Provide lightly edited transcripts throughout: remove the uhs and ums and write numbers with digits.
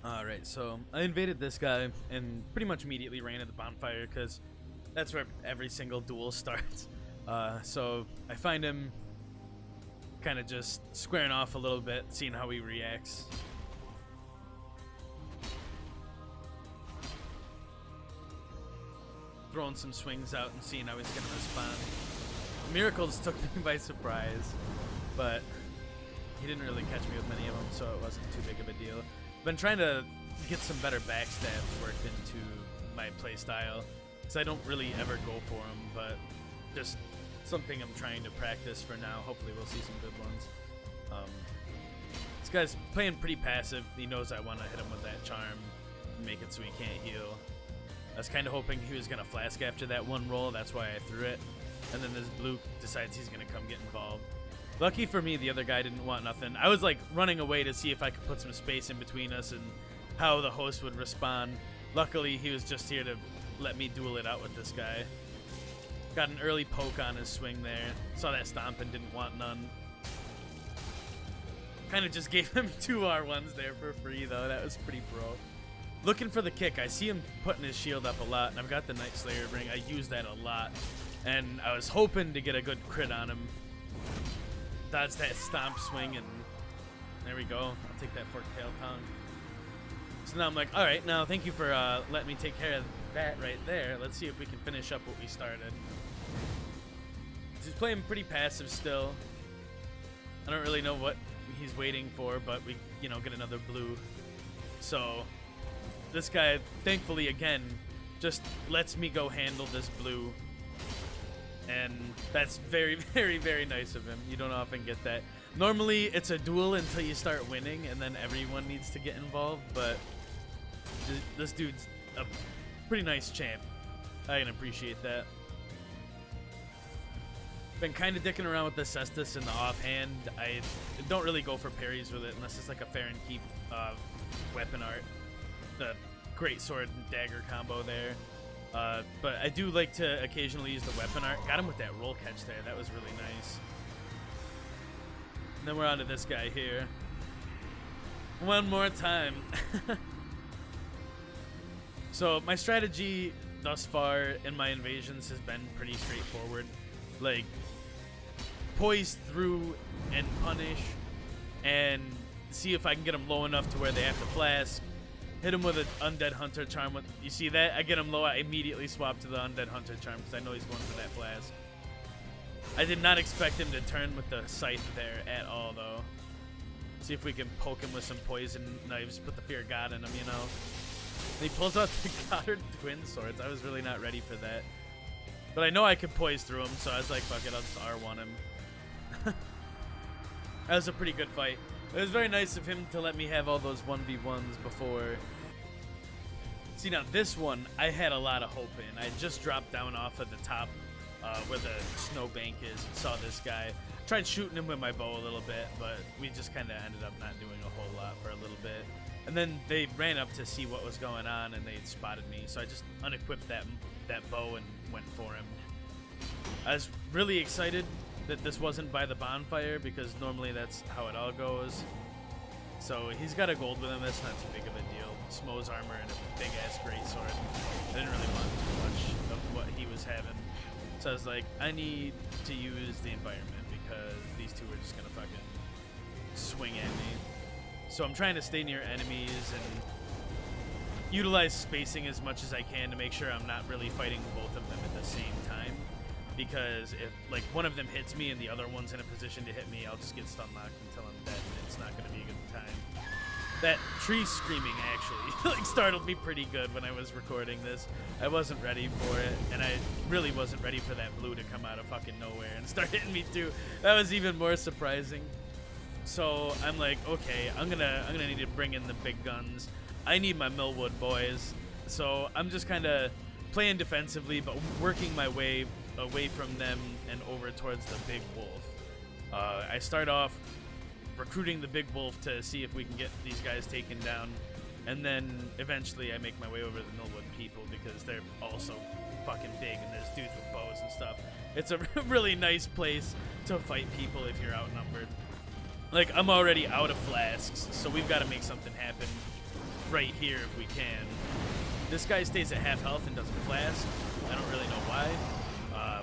Alright, so I invaded this guy and pretty much immediately ran at the bonfire because that's where every single duel starts. So I find him kind of just squaring off a little bit, seeing how he reacts. Throwing some swings out and seeing how he's going to respond. Miracles took me by surprise, but he didn't really catch me with many of them, so it wasn't too big of a deal. Been trying to get some better backstabs worked into my playstyle, because I don't really ever go for them, but just something I'm trying to practice for now. Hopefully we'll see some good ones. This guy's playing pretty passive. He knows I want to hit him with that charm and make it so he can't heal. I was kind of hoping he was going to flask after that one roll, that's why I threw it. And then this blue decides he's going to come get involved. Lucky for me, the other guy didn't want nothing. I was like running away to see if I could put some space in between us and how the host would respond. Luckily, he was just here to let me duel it out with this guy. Got an early poke on his swing there. Saw that stomp and didn't want none. Kind of just gave him 2 R1s there for free, though. That was pretty bro. Looking for the kick. I see him putting his shield up a lot, and I've got the Night Slayer ring. I use that a lot, and I was hoping to get a good crit on him. Dodge that stomp swing, and there we go. I'll take that forked tail tongue. So now I'm like, alright, now thank you for letting me take care of that right there. Let's see if we can finish up what we started. He's playing pretty passive still. I don't really know what he's waiting for, but we, get another blue. So this guy, thankfully, again, just lets me go handle this blue. And that's very, very, very nice of him. You don't often get that. Normally, it's a duel until you start winning, and then everyone needs to get involved, but this dude's a pretty nice champ. I can appreciate that. Been kind of dicking around with the Cestus in the offhand. I don't really go for parries with it unless it's like a fair and keep weapon art. The Greatsword and dagger combo there. But I do like to occasionally use the weapon art. Got him with that roll catch there. That was really nice. And then we're on to this guy here. One more time. So my strategy thus far in my invasions has been pretty straightforward. Like, poise through and punish, and see if I can get them low enough to where they have to flask. Hit him with an Undead Hunter Charm. You see that? I get him low, I immediately swap to the Undead Hunter Charm because I know he's going for that flask. I did not expect him to turn with the Scythe there at all, though. See if we can poke him with some poison knives, put the Fear of God in him, And he pulls out the Goddard Twin Swords. I was really not ready for that. But I know I could poise through him, so I was like, fuck it, I'll just R1 him. That was a pretty good fight. It was very nice of him to let me have all those 1v1s before. See, now this one, I had a lot of hope in. I just dropped down off of the top where the snowbank is and saw this guy. Tried shooting him with my bow a little bit, but we just kind of ended up not doing a whole lot for a little bit. And then they ran up to see what was going on, and they spotted me. So I just unequipped that bow and went for him. I was really excited that this wasn't by the bonfire, because normally that's how it all goes. So he's got a gold with him. That's not too big of a deal. Smo's armor and a big-ass greatsword. I didn't really want too much of what he was having. So I was like, I need to use the environment, because these two are just going to fucking swing at me. So I'm trying to stay near enemies and utilize spacing as much as I can to make sure I'm not really fighting both of them at the same time. Because if like one of them hits me and the other one's in a position to hit me, I'll just get stun locked until I'm dead, and it's not going to be a good time. That tree screaming actually like startled me pretty good when I was recording this. I wasn't ready for it, and I really wasn't ready for that blue to come out of fucking nowhere and start hitting me too. That was even more surprising. So I'm like, okay, I'm gonna need to bring in the big guns. I need my Millwood boys. So I'm just kind of playing defensively, but working my way away from them and over towards the big wolf. I start off recruiting the big wolf to see if we can get these guys taken down, and then eventually I make my way over to the Millwood people, because they're also fucking big and there's dudes with bows and stuff. It's a really nice place to fight people if you're outnumbered. Like, I'm already out of flasks, so we've got to make something happen. right here if we can. This guy stays at half health and doesn't flask. I don't really know why,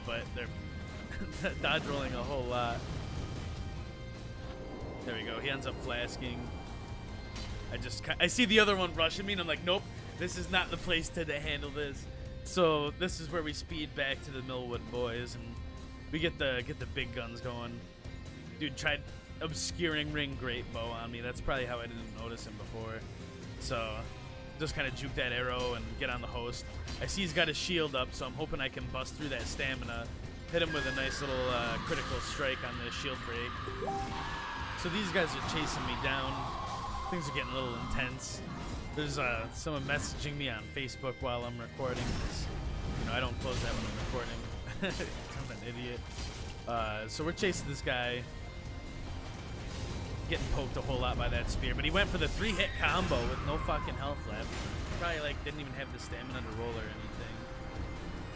but they're dodge rolling a whole lot. There we go. He ends up flasking. I see the other one rushing me, and I'm like, nope, this is not the place to handle this. So this is where we speed back to the Millwood boys, and we get the big guns going. Dude tried obscuring ring great bow on me. That's probably how I didn't notice him before. So just kind of juke that arrow and get on the host. I see he's got his shield up, so I'm hoping I can bust through that stamina. Hit him with a nice little critical strike on the shield break. So these guys are chasing me down. Things are getting a little intense. There's someone messaging me on Facebook while I'm recording. You know, I don't close that when I'm recording. I'm an idiot. So we're chasing this guy. Getting poked a whole lot by that spear, but he went for the 3-hit combo with no fucking health left. Probably like didn't even have the stamina to roll or anything.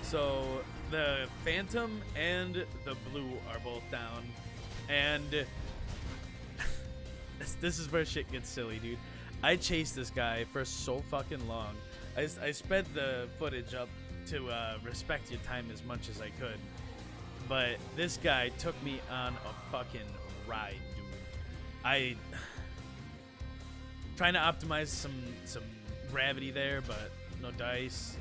So the Phantom and the Blue are both down, and this is where shit gets silly, dude. I chased this guy for so fucking long. I sped the footage up to respect your time as much as I could, but this guy took me on a fucking ride, dude. Trying to optimize some gravity there, but no dice.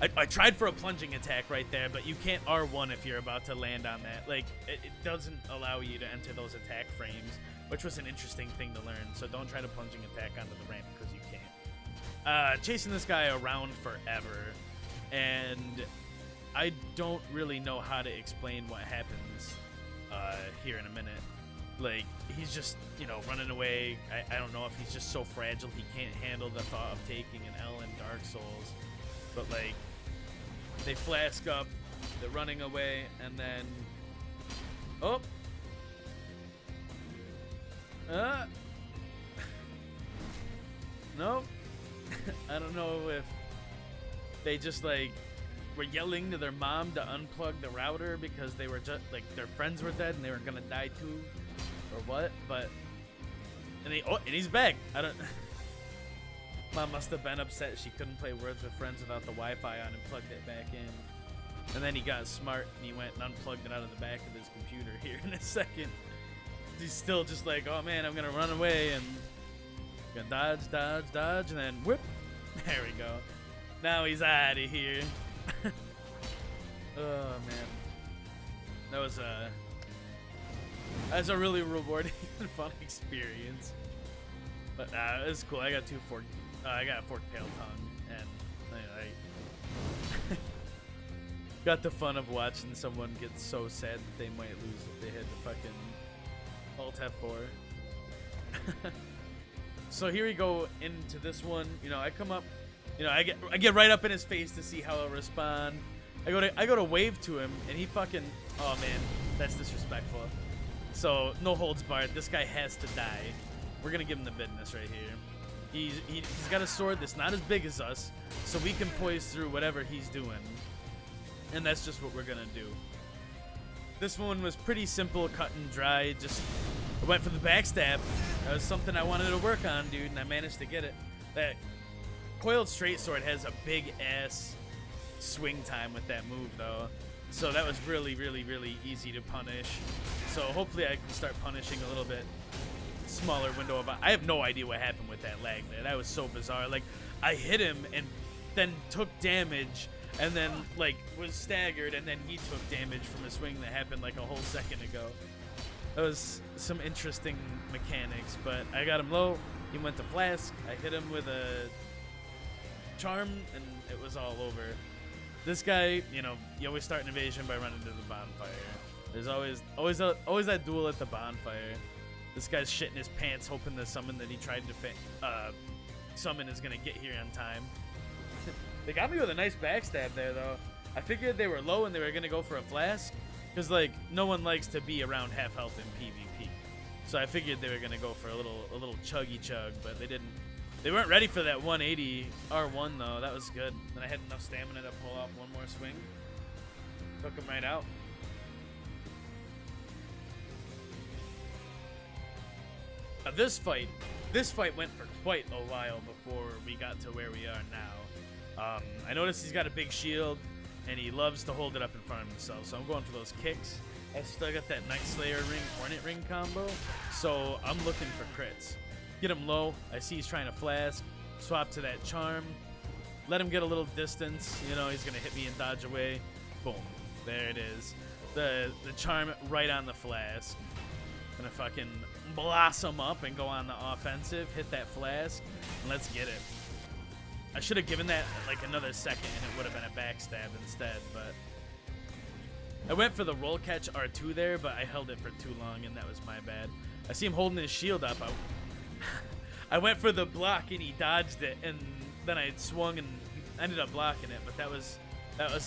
I tried for a plunging attack right there, but you can't R1 if you're about to land on that. Like, it doesn't allow you to enter those attack frames, which was an interesting thing to learn. So don't try to plunging attack onto the ramp because you can't. Chasing this guy around forever, and I don't really know how to explain what happens here in a minute. Like, he's just, you know, running away. I don't know if he's just so fragile he can't handle the thought of taking an L in Dark Souls. But, like, they flask up, they're running away, and then... Oh! Nope. I don't know if they just, like, were yelling to their mom to unplug the router because they were just, like, their friends were dead and they were gonna die too. Or what, but and he's back. I don't. Mom must have been upset she couldn't play Words with Friends without the Wi-Fi on and plugged it back in. And then he got smart and he went and unplugged it out of the back of his computer here in a second. He's still just like, oh man, I'm gonna run away and gonna dodge, dodge, dodge, and then whoop. There we go. Now he's out of here. Oh man, that was a really rewarding and fun experience. But it was cool. I got I got a forked tail tongue, and I got the fun of watching someone get so sad that they might lose if they hit the fucking Alt F4. So here we go into this one. You know, I come up. You know, I get right up in his face to see how he'll respond. I go to wave to him, and he fucking. Oh man, that's disrespectful. So, no holds barred. This guy has to die. We're going to give him the business right here. He's got a sword that's not as big as us, so we can poise through whatever he's doing. And that's just what we're going to do. This one was pretty simple, cut and dry. Just I went for the backstab. That was something I wanted to work on, dude, and I managed to get it. That coiled straight sword has a big-ass swing time with that move, though. So that was really, really, really easy to punish. So hopefully I can start punishing a little bit smaller window of... I have no idea what happened with that lag there. That was so bizarre. Like, I hit him and then took damage and then, like, was staggered, and then he took damage from a swing that happened, like, a whole second ago. That was some interesting mechanics, but I got him low. He went to flask. I hit him with a charm, and it was all over. This guy, you know, you always start an invasion by running to the bonfire. There's always that duel at the bonfire. This guy's shitting his pants, hoping the summon that he tried to summon is gonna get here on time. They got me with a nice backstab there, though. I figured they were low and they were gonna go for a flask, because like no one likes to be around half health in PvP. So I figured they were gonna go for a little chuggy chug, but they didn't. They weren't ready for that 180 R1 though. That was good. And I had enough stamina to pull off one more swing. Took him right out. Now this This fight went for quite a while before we got to where we are now. I noticed he's got a big shield, and he loves to hold it up in front of himself, so I'm going for those kicks. I still got that Night Slayer ring, Hornet ring combo, so I'm looking for crits. Get him low. I see he's trying to flask. Swap to that charm. Let him get a little distance. You know, he's going to hit me and dodge away. Boom. There it is. The charm right on the flask. Gonna fucking blossom up and go on the offensive. Hit that flask. And let's get it. I should have given that like another second and it would have been a backstab instead, but I went for the roll catch R2 there, but I held it for too long and that was my bad. I see him holding his shield up. I went for the block and he dodged it, and then I swung and ended up blocking it, but that was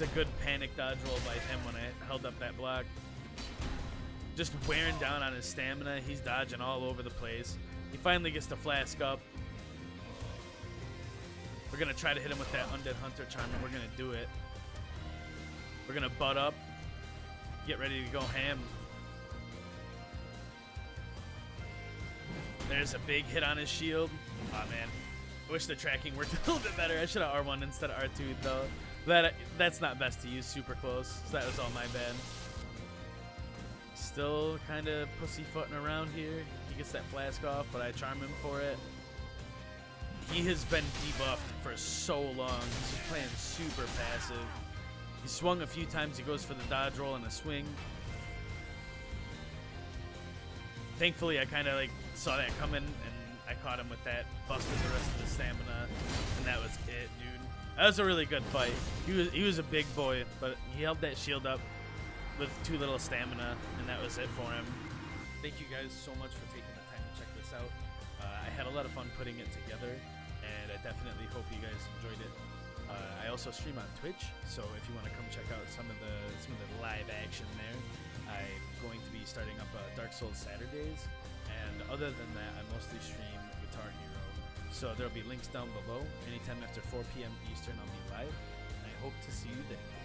a good panic dodge roll by him when I held up that block. Just wearing down on his stamina. He's dodging all over the place. He finally gets the flask up. We're going to try to hit him with that Undead Hunter charm, and we're going to do it. We're going to butt up. Get ready to go ham. There's a big hit on his shield. Aw, man. I wish the tracking worked a little bit better. I should have R1 instead of R2, though. That's not best to use super close, so that was all my bad. Still kind of pussyfooting around here. He gets that flask off, but I charm him for it. He has been debuffed for so long. He's just playing super passive. He swung a few times. He goes for the dodge roll and a swing. Thankfully, I kind of like saw that coming, and I caught him with that, busted the rest of the stamina, and that was it, dude. That was a really good fight. He was a big boy, but he held that shield up with too little stamina, and that was it for him. Thank you guys so much for taking the time to check this out. I had a lot of fun putting it together, and I definitely hope you guys enjoyed it. I also stream on Twitch, so if you want to come check out some of the live action there, I'm going to be starting up Dark Souls Saturdays, and other than that, I mostly stream Guitar Hero. So there'll be links down below. Anytime after 4 p.m. Eastern, I'll be live, and I hope to see you there.